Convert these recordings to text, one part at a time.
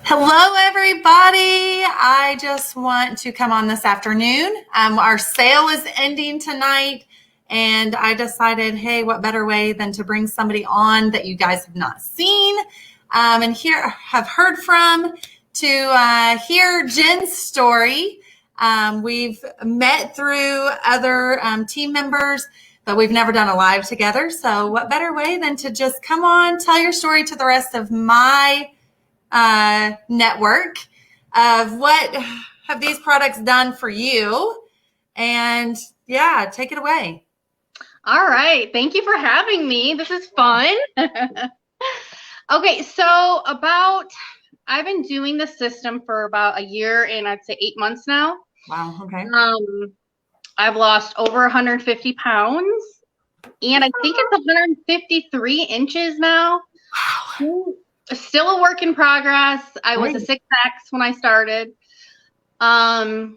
Hello, everybody. I just want to come on this afternoon. Our sale is ending tonight, and I decided, hey, what better way than to bring somebody on that you guys have not seen and have heard from to hear Jen's story. We've met through other team members, but we've never done a live together. So what better way than to just come on, tell your story to the rest of my network of what have these products done for you, and yeah, take it away. All right. Thank you for having me. This is fun. Okay. So I've been doing the system for about a year and I'd say 8 months now. Wow. Okay. I've lost over 150 pounds and I think it's 153 inches now. Wow. Still a work in progress. I was a 6X when I started. I've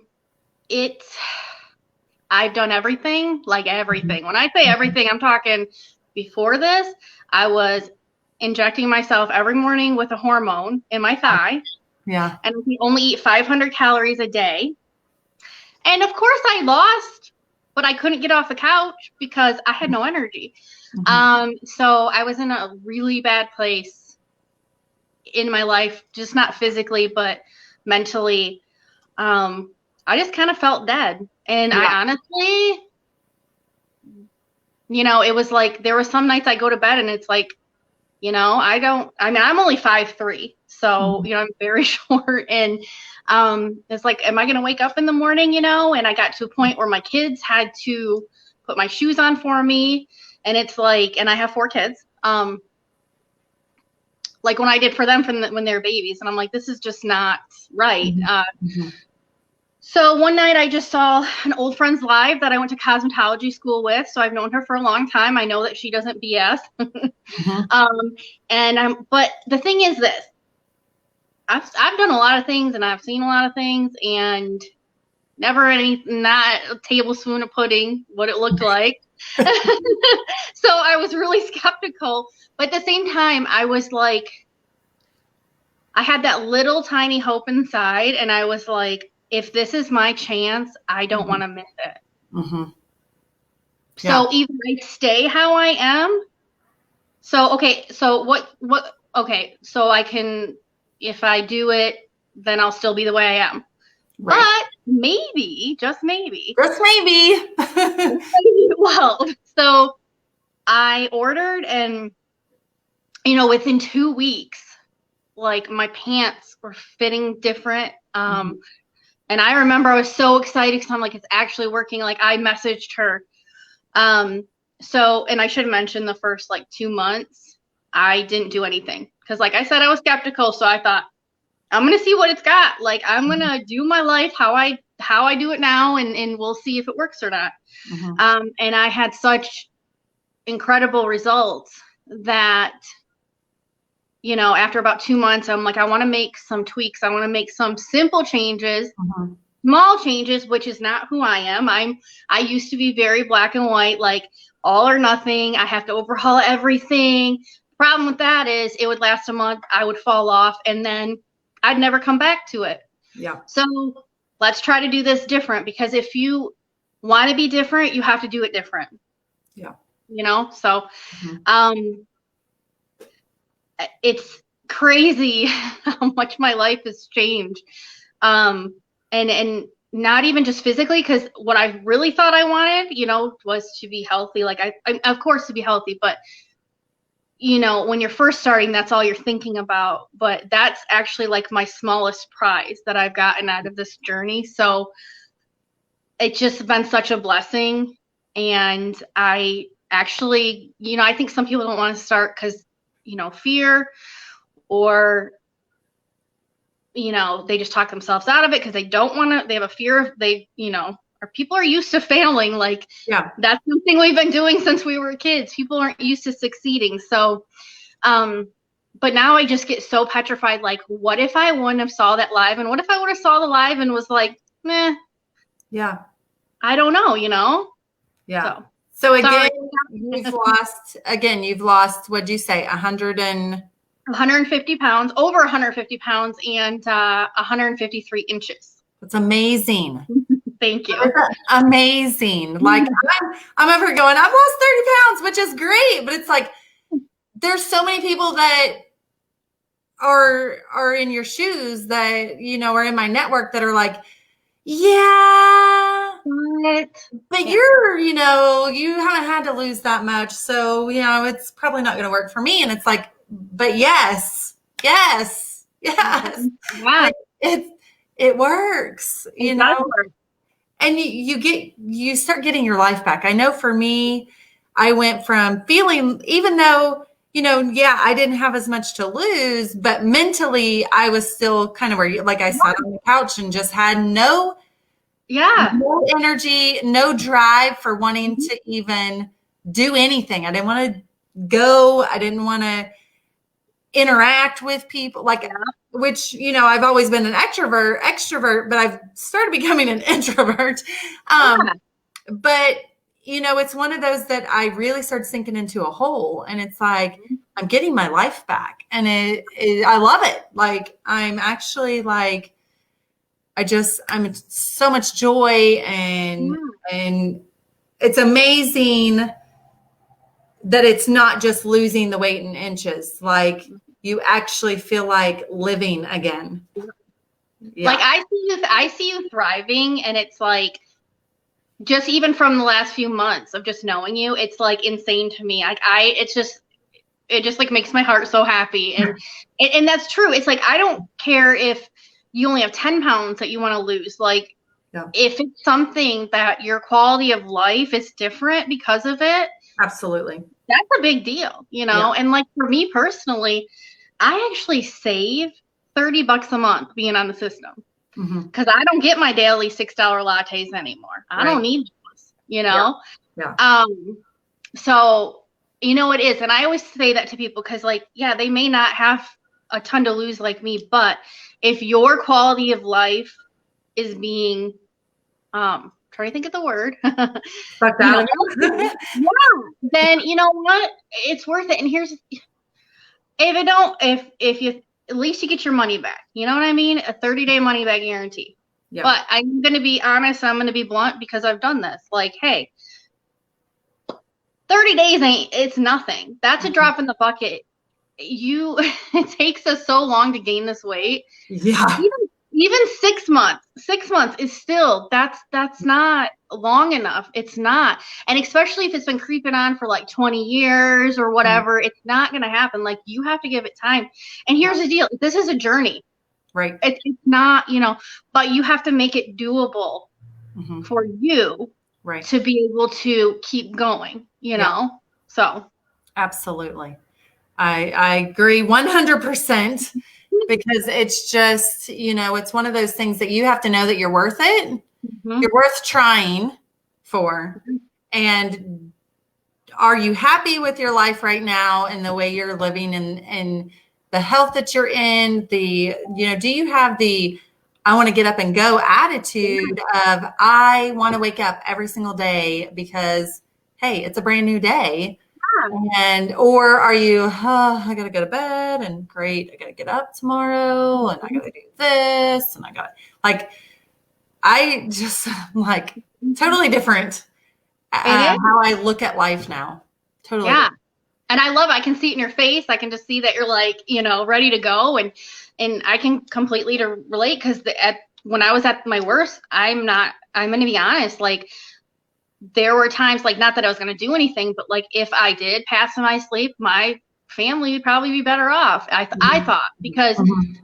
done everything, like everything. When I say everything, I'm talking before this, I was injecting myself every morning with a hormone in my thigh. Yeah. And I can only eat 500 calories a day. And of course I lost, but I couldn't get off the couch because I had no energy. So I was in a really bad place in my life, just not physically, but mentally. I just kind of felt dead. And I honestly, it was like, there were some nights I go to bed and it's like, I'm only 5'3", so, I'm very short. And it's like, am I going to wake up in the morning, And I got to a point where my kids had to put my shoes on for me. And it's like, and I have 4 kids. Like when I did for them when they were babies. And I'm like, this is just not right. So one night I just saw an old friend's live that I went to cosmetology school with. So I've known her for a long time. I know that she doesn't BS. But the thing is this, I've done a lot of things and I've seen a lot of things and never not a tablespoon of pudding, what it looked like. So I was really skeptical, but at the same time, I was like, I had that little tiny hope inside, and I was like, if this is my chance, I don't want to miss it. So either I stay how I am. So, okay. So okay. So I can, if I do it, then I'll still be the way I am. Right. But maybe, just maybe. Well, so I ordered and, within 2 weeks, like my pants were fitting different. And I remember I was so excited because I'm like, it's actually working. Like I messaged her. And I should mention the first 2 months, I didn't do anything. Cause like I said, I was skeptical. So I thought, I'm going to see what it's got. Like, I'm going to do my life how I do it now. And we'll see if it works or not. And I had such incredible results that, after about 2 months, I'm like, I want to make some tweaks. I want to make some simple changes, small changes, which is not who I am. I used to be very black and white, like all or nothing. I have to overhaul everything. Problem with that is it would last a month. I would fall off and then I'd never come back to it. Yeah. So let's try to do this different, because if you want to be different, you have to do it different. Yeah. So, it's crazy how much my life has changed. And not even just physically, because what I really thought I wanted, was to be healthy. Like I of course to be healthy, but when you're first starting, that's all you're thinking about. But that's actually like my smallest prize that I've gotten out of this journey. So it's just been such a blessing. And I actually, I think some people don't want to start because, fear, or, they just talk themselves out of it because they don't want to, they have a fear of, or people are used to failing. Like, that's something we've been doing since we were kids. People aren't used to succeeding. So, but now I just get so petrified. Like, what if I wouldn't have saw that live? And what if I would have saw the live and was like, meh. Yeah. I don't know, Yeah. So again, you've lost, what'd you say? 100 and 150 pounds, over 150 pounds, and 153 inches. That's amazing. Thank you. That's amazing. Like I'm over going, I've lost 30 pounds, which is great. But it's like, there's so many people that are in your shoes that, you know, are in my network that are like, yeah, but you're, you know, you haven't had to lose that much. So, you know, it's probably not going to work for me. And it's like, but yes. Yeah. It works, you know, and you start getting your life back. I know for me, I went from feeling, even though, you know, yeah, I didn't have as much to lose, but mentally I was still kind of where, like I sat on the couch and just had no energy, no drive for wanting to even do anything. I didn't want to go. I didn't want to interact with people, like, which, you know, I've always been an extrovert, but I've started becoming an introvert. But, you know, it's one of those that I really started sinking into a hole, and it's like, I'm getting my life back, and I love it. Like, I'm actually like, I'm so much joy, and it's amazing that it's not just losing the weight in inches. Like, you actually feel like living again. Yeah. Like, I see you thriving, and it's like, just even from the last few months of just knowing you, it's like insane to me. Like, it just like makes my heart so happy. And that's true. It's like, I don't care if you only have 10 pounds that you want to lose. Like, if it's something that your quality of life is different because of it, absolutely, that's a big deal, you know? And like, for me personally, I actually save $30 a month being on the system, because I don't get my daily $6 lattes anymore. I don't need those, you know? So, you know, it is. And I always say that to people, because, like, yeah, they may not have a ton to lose like me, but if your quality of life is being, trying to think of the word, then you know what? It's worth it. And here's, if you, at least you get your money back. You know what I mean? A 30-day money back guarantee. Yep. But I'm going to be honest. I'm going to be blunt, because I've done this. Like, hey, 30 days it's nothing. That's a drop in the bucket. It takes us so long to gain this weight. Yeah. Even 6 months. 6 months is still, that's not long enough. It's not. And especially if it's been creeping on for like 20 years or whatever, it's not going to happen. Like, you have to give it time. And here's the deal. This is a journey. Right. It's not, you know, but you have to make it doable for you to be able to keep going, you know? So. Absolutely. I agree 100%, because it's just, you know, it's one of those things that you have to know that you're worth it. You're worth trying for. And are you happy with your life right now and the way you're living and the health that you're in? You know, do you have the I want to get up and go attitude of I want to wake up every single day because, hey, it's a brand new day? And or are you, I gotta go to bed, and great, I gotta get up tomorrow, and I gotta do this, and I gotta, like, I just like totally different how I look at life now. Totally. Yeah. And I love it. I can see it in your face. I can just see that you're like, you know, ready to go. And I can completely relate, because when I was at my worst, I'm going to be honest, like, there were times, like, not that I was going to do anything, but like, if I did pass in my sleep, my family would probably be better off. I thought, because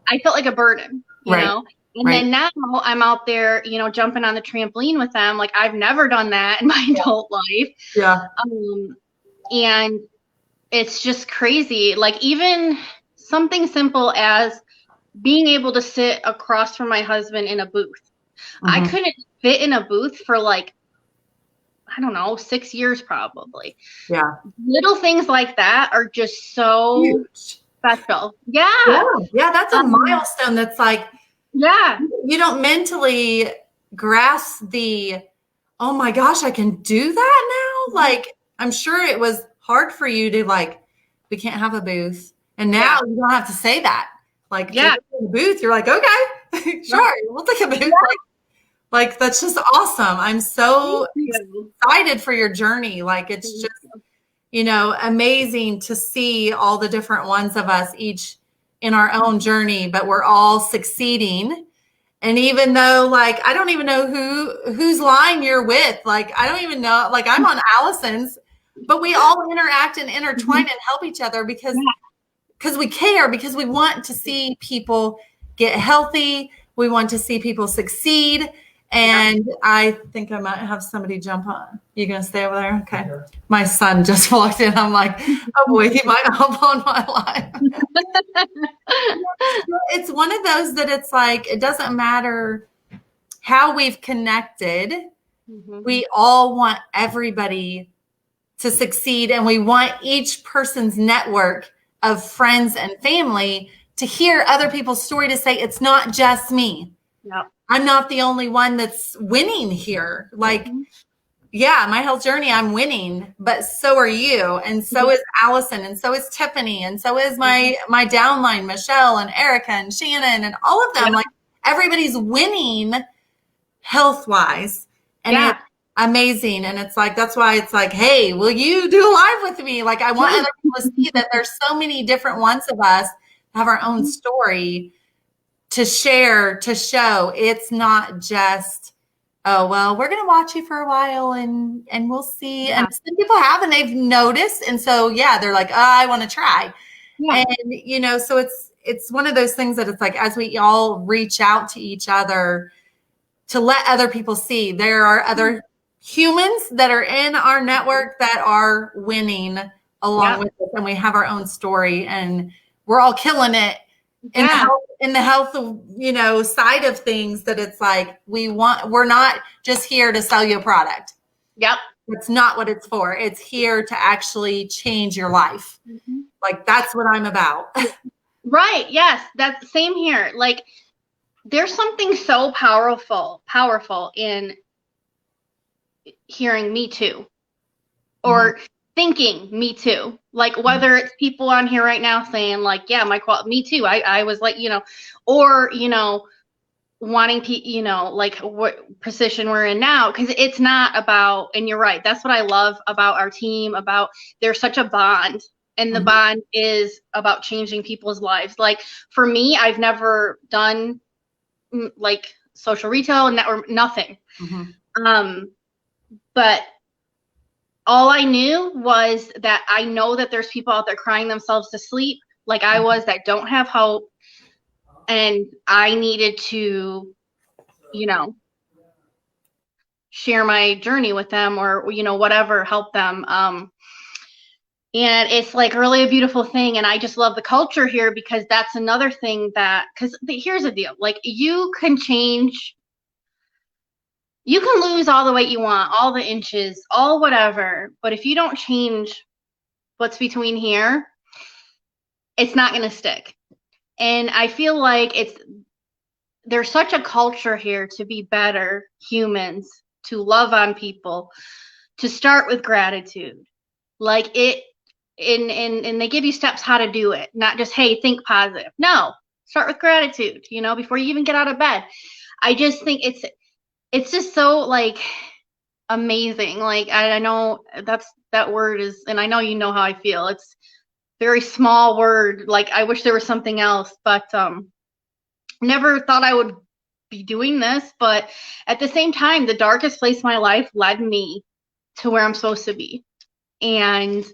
I felt like a burden, you know? And then now I'm out there, you know, jumping on the trampoline with them. Like, I've never done that in my adult life. Yeah. And it's just crazy. Like, even something simple as being able to sit across from my husband in a booth. I couldn't fit in a booth for like, I don't know, 6 years probably. Yeah. Little things like that are just so huge. Special. Yeah. Yeah. That's a milestone. That's like, you don't mentally grasp oh my gosh, I can do that now. Like, I'm sure it was hard for you to, like, we can't have a booth. And now you don't have to say that. Like, if Yeah. you're in the booth, you're like, okay, sure, we'll take a booth. Yeah. Like, that's just awesome. I'm so Thank you. excited for your journey. Like, it's just, amazing to see all the different ones of us, each in our own journey, but we're all succeeding. And even though, like, I don't even know whose line you're with. Like, I don't even know. Like, I'm on Allison's, but we all interact and intertwine and help each other because we care, because we want to see people get healthy. We want to see people succeed. And I think I might have somebody jump on. You going to stay over there? Okay. Yeah. My son just walked in. I'm like, oh boy, he might hop on my live. It's one of those that it's like, it doesn't matter how we've connected. We all want everybody to succeed. And we want each person's network of friends and family to hear other people's story, to say, it's not just me. Yep. I'm not the only one that's winning here. Like, yeah, my health journey, I'm winning, but so are you. And so is Allison, and so is Tiffany, and so is my downline, Michelle and Erica and Shannon and all of them. Like, everybody's winning health-wise. And it's amazing. And it's like, that's why it's like, hey, will you do a live with me? Like, I want other people to see that there's so many different ones of us have our own story to share, to show. It's not just, oh, well, we're going to watch you for a while and we'll see. And some people have, and they've noticed. And so, they're like, oh, I want to try. And, so it's one of those things that it's like, as we all reach out to each other to let other people see, there are other humans that are in our network that are winning along with us. And we have our own story, and we're all killing it. In the health, side of things, that it's like, we're not just here to sell you a product. Yep. It's not what it's for. It's here to actually change your life. Like, that's what I'm about. Right. Yes. That's the same here. Like, there's something so powerful in hearing me too, or thinking me too. Like, whether it's people on here right now saying like, yeah, me too. I was like, or, wanting like what position we're in now. Cause it's not about, and you're right. That's what I love about our team, about there's such a bond, and the bond is about changing people's lives. Like, for me, I've never done like social retail and network, nothing. But all I knew was that I know that there's people out there crying themselves to sleep, like I was, that don't have hope. And I needed to, share my journey with them, or, whatever, help them. And it's like really a beautiful thing. And I just love the culture here, because that's another thing because here's the deal. Like, you can lose all the weight you want, all the inches, all whatever. But if you don't change what's between here, it's not going to stick. And I feel like there's such a culture here to be better humans, to love on people, to start with gratitude. Like, and they give you steps how to do it, not just, hey, think positive. No, start with gratitude, before you even get out of bed. I just think it's just so like amazing. Like, I know that word is, and I know you know how I feel. It's very small word. Like, I wish there was something else, but never thought I would be doing this. But at the same time, the darkest place in my life led me to where I'm supposed to be. And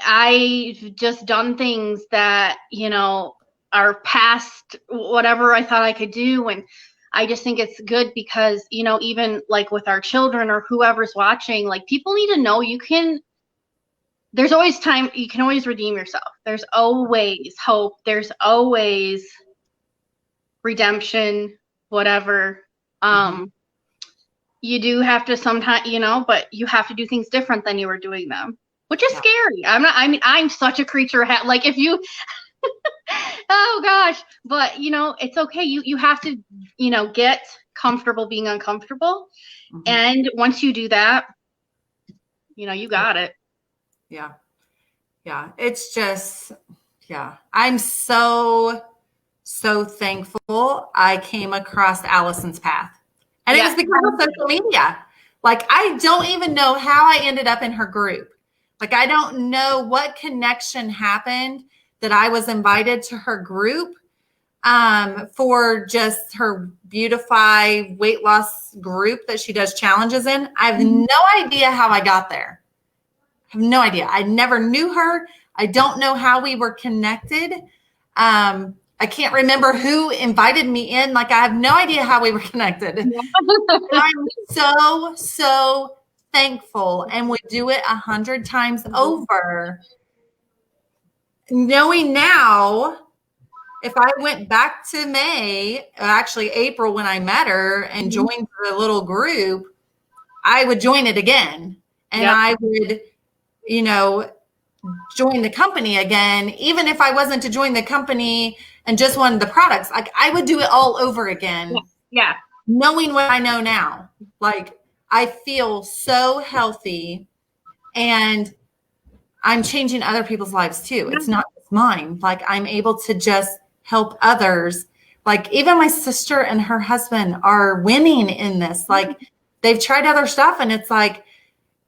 I've just done things that, are past whatever I thought I could do. And I just think it's good because, even like with our children or whoever's watching, like, people need to know there's always time. You can always redeem yourself. There's always hope. There's always redemption, whatever. You do have to sometimes, but you have to do things different than you were doing them, which is scary. I'm such a creature. Like, if you, oh gosh, but it's okay. You have to, get comfortable being uncomfortable. And once you do that, you got it. Yeah. Yeah. It's just, yeah. I'm so thankful I came across Allison's path. And it was Yeah. because of social media. Like, I don't even know how I ended up in her group. Like, I don't know what connection happened that I was invited to her group for just her Beautify weight loss group that she does challenges in. I have no idea how I got there. I have no idea. I never knew her. I don't know how we were connected. I can't remember who invited me in. Like, I have no idea how we were connected. I'm so thankful and would do it 100 times over. Knowing now, if I went back to actually April when I met her and joined the little group, I would join it again. And I would, join the company again, even if I wasn't to join the company and just wanted the products. Like, I would do it all over again. Yeah. Knowing what I know now. Like, I feel so healthy and I'm changing other people's lives too. It's not just mine. Like, I'm able to just help others. Like, even my sister and her husband are winning in this. Like, they've tried other stuff and it's like,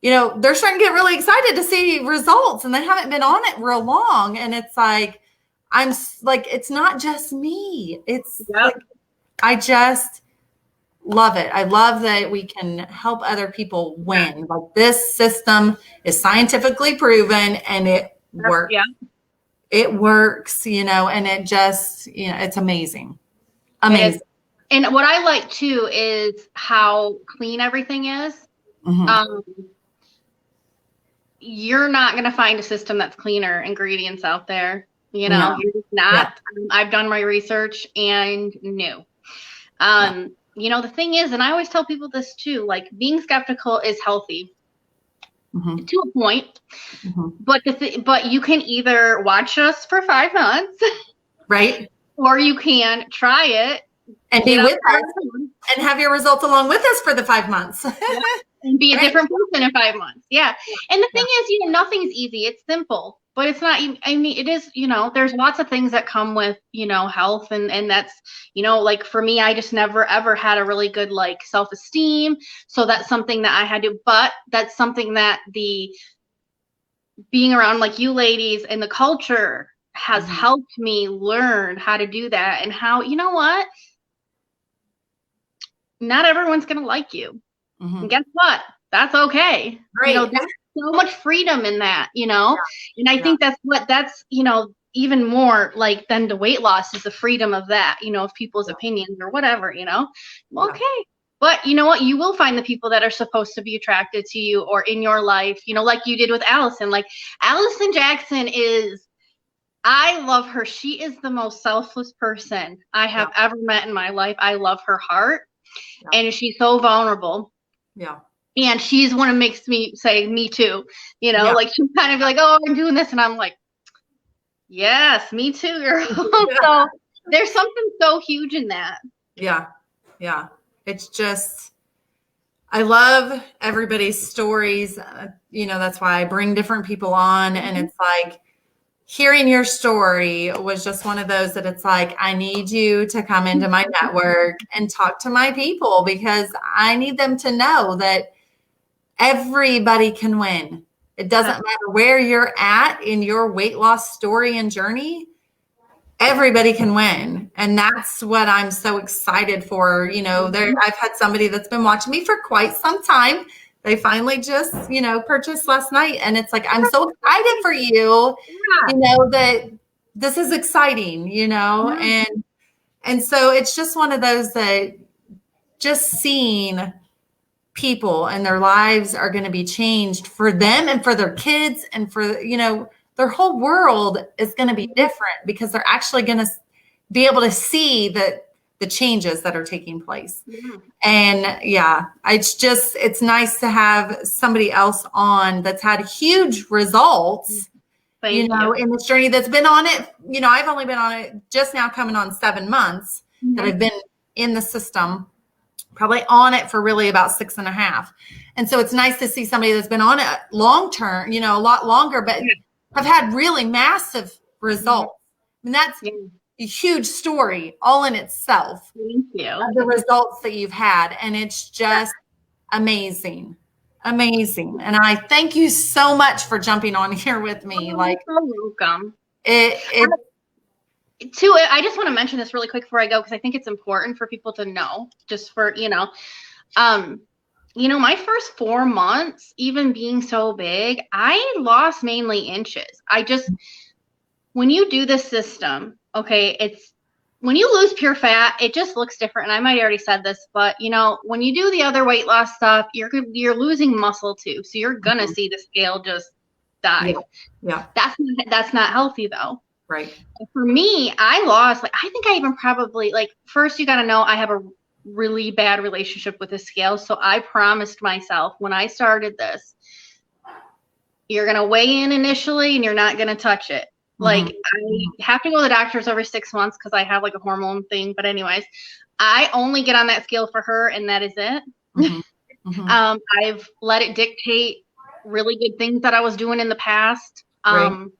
they're starting to get really excited to see results and they haven't been on it real long. And it's like, I'm like, it's not just me. It's like, I just love it. I love that we can help other people win. Like, this system is scientifically proven and it works. Yeah. It works, and it just, it's amazing. Amazing. And what I like too is how clean everything is. You're not going to find a system that's cleaner ingredients out there. You're just not. Yeah. I've done my research and no. The thing is, and I always tell people this too, like, being skeptical is healthy to a point, but you can either watch us for 5 months, right? Or you can try it and be with us and have your results along with us for the 5 months. And be a different person in 5 months. Yeah. And the thing is, nothing's easy. It's simple, but it's not, I mean, it is, there's lots of things that come with, health. And that's, like, for me, I just never, ever had a really good, like, self-esteem. So that's something that I had to, but that's something that being around, like, you ladies and the culture has helped me learn how to do that and how, what? Not everyone's going to like you. And guess what? That's okay. Right. There's so much freedom in that, and I think that's even more like than the weight loss is the freedom of that, of people's opinions or whatever, okay. But you know what? You will find the people that are supposed to be attracted to you or in your life, like you did with Allison. Like, Allison Jackson I love her. She is the most selfless person I have ever met in my life. I love her heart and she's so vulnerable. Yeah. And she's one that makes me say, me too, like, she's kind of like, oh, I'm doing this. And I'm like, yes, me too, girl. So there's something so huge in that. Yeah. Yeah. It's just, I love everybody's stories. That's why I bring different people on. And it's like, hearing your story was just one of those that it's like, I need you to come into my network and talk to my people because I need them to know that everybody can win. It doesn't matter where you're at in your weight loss story and journey. Everybody can win. And that's what I'm so excited for. I've had somebody that's been watching me for quite some time. They finally just, purchased last night. And it's like, I'm so excited for you, that this is exciting, and so it's just one of those that just seeing people and their lives are going to be changed for them and for their kids and for, their whole world is going to be different because they're actually going to be able to see the changes that are taking place. And it's nice to have somebody else on that's had huge results, in this journey that's been on it. I've only been on it just now coming on 7 months that I've been in the system, probably on it for really about 6.5. And so it's nice to see somebody that's been on it long term, a lot longer, but have had really massive results. I mean, that's a huge story all in itself. Thank you. Of the results that you've had. And it's just amazing. Amazing. And I thank you so much for jumping on here with me. Like, you're welcome. I just want to mention this really quick before I go, because I think it's important for people to know, just for, my first 4 months, even being so big, I lost mainly inches. When you do this system, okay, when you lose pure fat, it just looks different. And I might have already said this, but when you do the other weight loss stuff, you're losing muscle too. So you're going to see the scale just die. Yeah. That's not healthy though. Right. For me, I lost, I think I even probably, first you got to know I have a really bad relationship with the scale. So I promised myself when I started this, you're going to weigh in initially and you're not going to touch it. I have to go to the doctors every 6 months because I have a hormone thing. But anyways, I only get on that scale for her and that is it. I've let it dictate really good things that I was doing in the past. And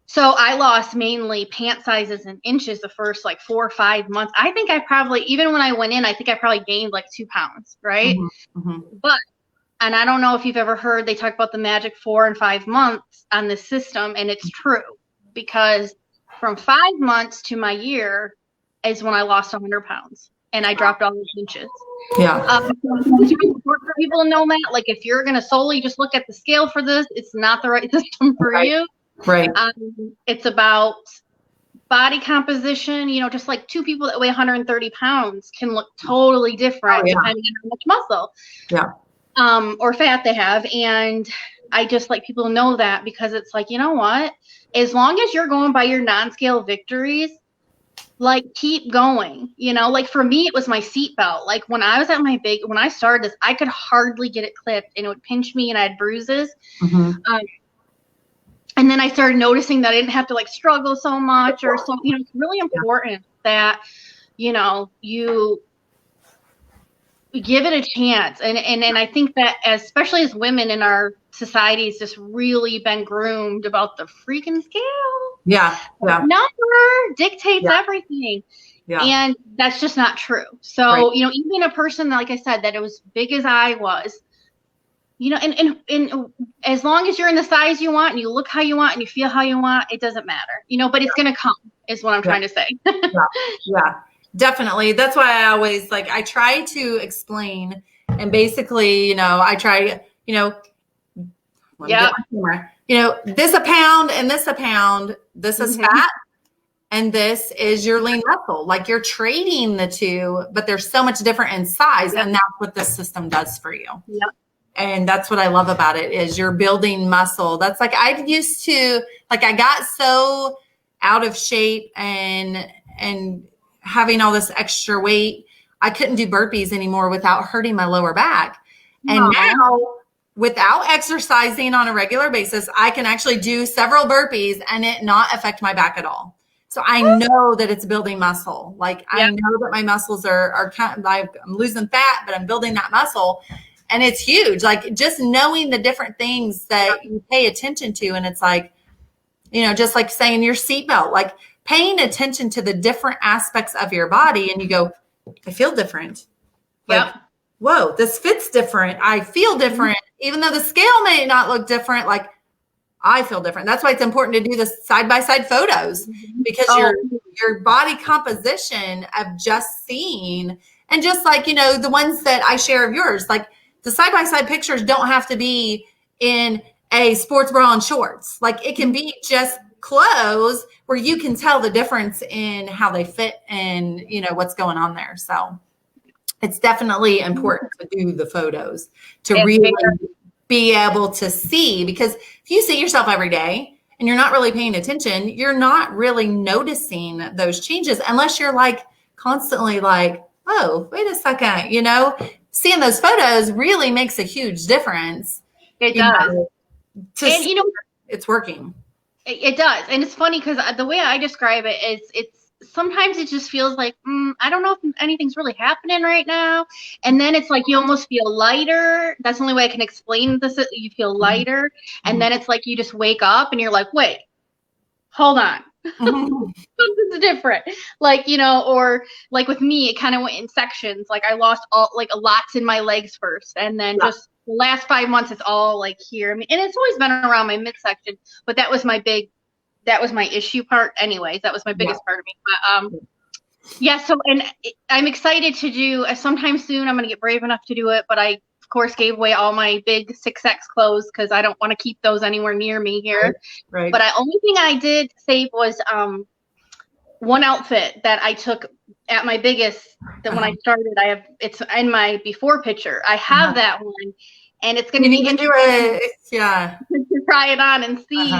so I lost mainly pant sizes and inches the first 4 or 5 months. I think I probably, even when I went in, I think I probably gained 2 pounds, right? But, and I don't know if you've ever heard, they talk about the magic 4 and 5 months on this system, and it's true. Because from 5 months to my year is when I lost 100 pounds, and I dropped all those inches. Yeah. It's really important for people to know that. If you're going to solely just look at the scale for this, it's not the right system for you. Right. It's about body composition. Just 2 people that weigh 130 pounds can look totally different depending on how much muscle or fat they have. And I just like people to know that, because it's you know what? As long as you're going by your non-scale victories, keep going. For me, it was my seatbelt. When I was at when I started this, I could hardly get it clipped and it would pinch me and I had bruises. And then I started noticing that I didn't have to struggle so much or so, it's really important that, you give it a chance. And I think that especially as women in our society has just really been groomed about the freaking scale. Yeah. Number dictates everything. Yeah. And that's just not true. So, even a person, like I said, that it was big as I was, and as long as you're in the size you want and you look how you want and you feel how you want, it doesn't matter, but it's going to come is what I'm trying to say. Yeah, definitely. That's why I always I try to explain, and basically, I try, this a pound and this a pound, this is fat and this is your lean muscle. You're trading the two, but they're so much different in size. And that's what this system does for you. Yep. And that's what I love about it is you're building muscle. That's I used to, I got so out of shape and having all this extra weight, I couldn't do burpees anymore without hurting my lower back. And now without exercising on a regular basis, I can actually do several burpees and it not affect my back at all. So I know that it's building muscle. I know that my muscles are kind of, I'm losing fat, but I'm building that muscle. And it's huge. Just knowing the different things that you pay attention to. And it's just like saying your seatbelt, paying attention to the different aspects of your body. And you go, I feel different. Whoa, this fits different. I feel different. Even though the scale may not look different, I feel different. That's why it's important to do the side-by-side photos, because your body composition of just seeing, and just the ones that I share of yours, the side-by-side pictures don't have to be in a sports bra and shorts. It can be just clothes where you can tell the difference in how they fit and, what's going on there. So it's definitely important to do the photos to really be able to see, because if you see yourself every day and you're not really paying attention, you're not really noticing those changes unless you're constantly oh, wait a second, seeing those photos really makes a huge difference. It does. And it's working. It does. And it's funny because the way I describe it is it's sometimes it just feels like, I don't know if anything's really happening right now. And then it's like you almost feel lighter. That's the only way I can explain this. You feel lighter. And then it's like you just wake up and you're like, wait, hold on. Something's different. Like, or like with me, it kind of went in sections. Like I lost lots in my legs first. And then just the last 5 months, it's all like here. I mean, and it's always been around my midsection, but that was my issue part anyways. That was my biggest part of me. But so, and I'm excited to do sometime soon. I'm going to get brave enough to do it, but I of course gave away all my big 6X clothes because I don't want to keep those anywhere near me here. Right. But the only thing I did save was one outfit that I took at my biggest, that when I started, it's in my before picture. I have that one, and it's going to be interesting to try it on and see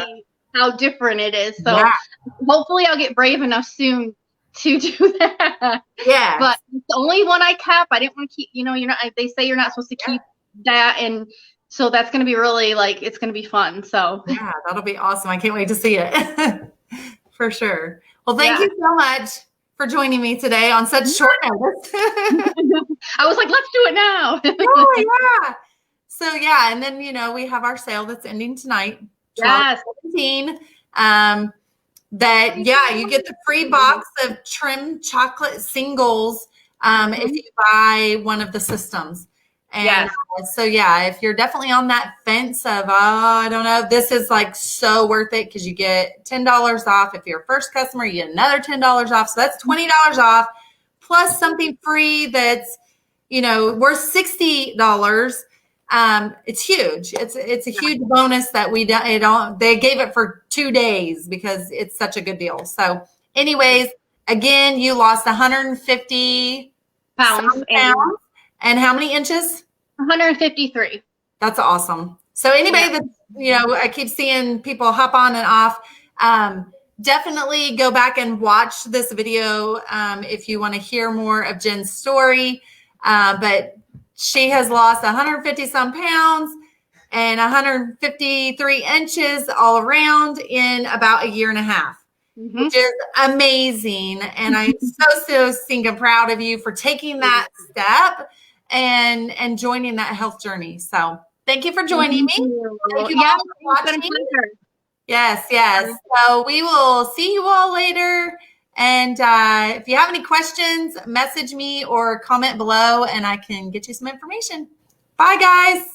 how different it is. So hopefully I'll get brave enough soon to do that. Yeah. But it's the only one I kept. I didn't want to keep, you're not, they say you're not supposed to keep that. And so that's going to be really it's going to be fun. So yeah, that'll be awesome. I can't wait to see it. For sure. Well, thank you so much for joining me today on such short notice. I was like, let's do it now. Yeah. So and then, we have our sale that's ending tonight. 12/17. You get the free box of trim chocolate singles if you buy one of the systems. And if you're definitely on that fence of, I don't know, this is like so worth it because you get $10 off. If you're a first customer, you get another $10 off. So that's $20 off plus something free that's, worth $60. It's huge. It's a huge bonus that they gave it for 2 days because it's such a good deal. So anyways, again, you lost 150 pounds. And how many inches? 153. That's awesome. So anybody that, I keep seeing people hop on and off. Definitely go back and watch this video if you want to hear more of Jen's story. But she has lost 150 some pounds and 153 inches all around in about a year and a half, which is amazing. And I'm so stinking proud of you for taking that step and joining that health journey. So thank you for joining me. Thank you all for watching. Yes. So we will see you all later. And if you have any questions, message me or comment below and I can get you some information. Bye, guys.